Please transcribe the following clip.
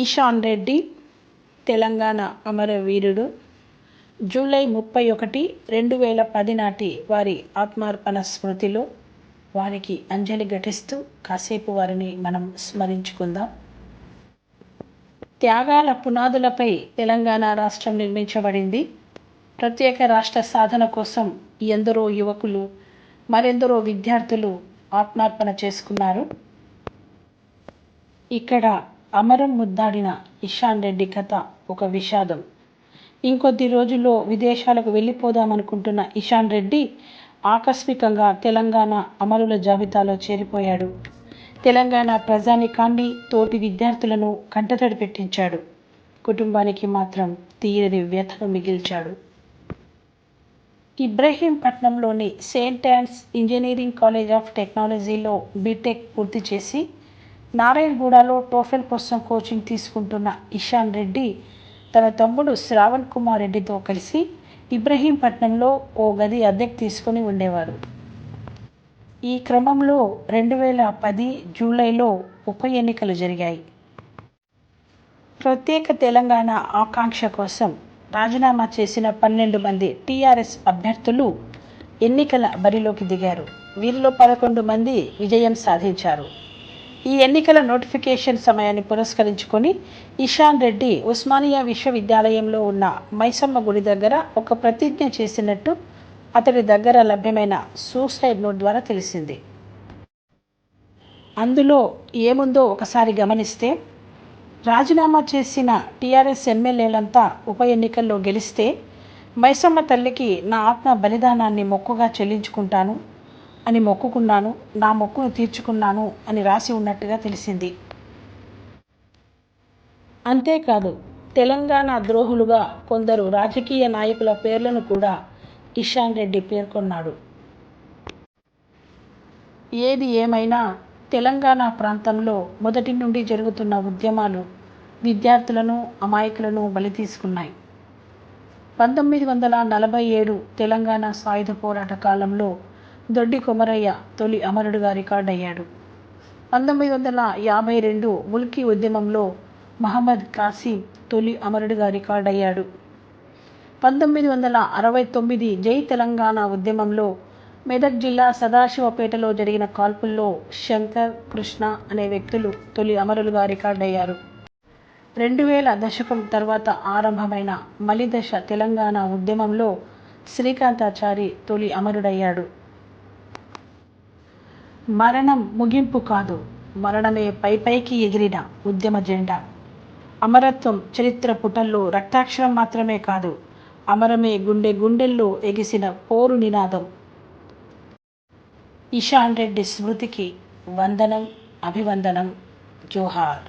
Ishan Reddy Telangana అమరవీరుడు. July 31, 2010 నాటి వారి ఆత్మార్పణ స్మృతిలో వారికి అంజలి ఘటిస్తూ కాసేపు వారిని మనం స్మరించుకుందాం. త్యాగాల పునాదులపై తెలంగాణ రాష్ట్రం నిర్మించబడింది. ప్రత్యేక రాష్ట్ర సాధన కోసం ఎందరో యువకులు, మరెందరో విద్యార్థులు ఆత్మార్పణ చేసుకున్నారు. ఇక్కడ అమరం ముద్దాడిన ఈశాన్ రెడ్డి కథ ఒక విషాదం. ఇంకొద్ది రోజుల్లో విదేశాలకు వెళ్ళిపోదామనుకుంటున్న ఈశాన్ రెడ్డి ఆకస్మికంగా తెలంగాణ అమరుల జాబితాలో చేరిపోయాడు. తెలంగాణ ప్రజానీకాన్ని, తోటి విద్యార్థులను కంటతడి పెట్టించాడు. కుటుంబానికి మాత్రం తీరని వ్యథను మిగిల్చాడు. ఇబ్రహీంపట్నంలోని saint Ann's engineering college of టెక్నాలజీలో బీటెక్ పూర్తి చేసి నారాయణగూడలో టోఫెల్ కోసం కోచింగ్ తీసుకుంటున్న ఈశాన్ రెడ్డి తన తమ్ముడు శ్రావణ్ కుమార్ రెడ్డితో కలిసి ఇబ్రహీంపట్నంలో ఓ గది అద్దెకు తీసుకుని ఉండేవారు. ఈ క్రమంలో 2010 జూలైలో ఉప ఎన్నికలు జరిగాయి. ప్రత్యేక తెలంగాణ ఆకాంక్ష కోసం రాజీనామా చేసిన 12 మంది టీఆర్ఎస్ అభ్యర్థులు ఎన్నికల బరిలోకి దిగారు. వీరిలో 11 మంది విజయం సాధించారు. ఈ ఎన్నికల నోటిఫికేషన్ సమయాన్ని పురస్కరించుకొని ఈశాన్ రెడ్డి ఉస్మానియా విశ్వవిద్యాలయంలో ఉన్న మైసమ్మ గుడి దగ్గర ఒక ప్రతిజ్ఞ చేసినట్టు అతడి దగ్గర లభ్యమైన సూసైడ్ నోట్ ద్వారా తెలిసింది. అందులో ఏముందో ఒకసారి గమనిస్తే, రాజీనామా చేసిన టీఆర్ఎస్ ఎమ్మెల్యేలంతా ఉప ఎన్నికల్లో గెలిస్తే మైసమ్మ తల్లికి నా ఆత్మ బలిదానాన్ని మొక్కుగా చెల్లించుకుంటాను అని మొక్కుకున్నాను, నా మొక్కును తీర్చుకున్నాను అని రాసి ఉన్నట్టుగా తెలిసింది. అంతేకాదు, తెలంగాణ ద్రోహులుగా కొందరు రాజకీయ నాయకుల పేర్లను కూడా ఈశాన్ రెడ్డి పేర్కొన్నాడు. ఏది ఏమైనా తెలంగాణ ప్రాంతంలో మొదటి నుండి జరుగుతున్న ఉద్యమాలు విద్యార్థులను, అమాయకులను బలి తీసుకున్నాయి. 1947 తెలంగాణ సాయుధ పోరాట కాలంలో దొడ్డి కొమరయ్య తొలి అమరుడుగా రికార్డయ్యాడు. 1952 ముల్కీ ఉద్యమంలో మహమ్మద్ కాసిం తొలి అమరుడుగా రికార్డయ్యాడు. 1969 జై తెలంగాణ ఉద్యమంలో మెదక్ జిల్లా సదాశివపేటలో జరిగిన కాల్పుల్లో శంకర్, కృష్ణ అనే వ్యక్తులు తొలి అమరులుగా రికార్డయ్యారు. 2000 దశకం తర్వాత ఆరంభమైన మలిదశ తెలంగాణ ఉద్యమంలో శ్రీకాంతాచారి తొలి అమరుడయ్యాడు. మరణం ముగింపు కాదు, మరణమే పైకి ఎగిరిన ఉద్యమ జెండా. అమరత్వం చరిత్ర పుటల్లో రక్తాక్షరం మాత్రమే కాదు, అమరమే గుండెల్లో ఎగిసిన పోరు నినాదం. ఈశాన్ రెడ్డి స్మృతికి వందనం, అభివందనం, జోహార్.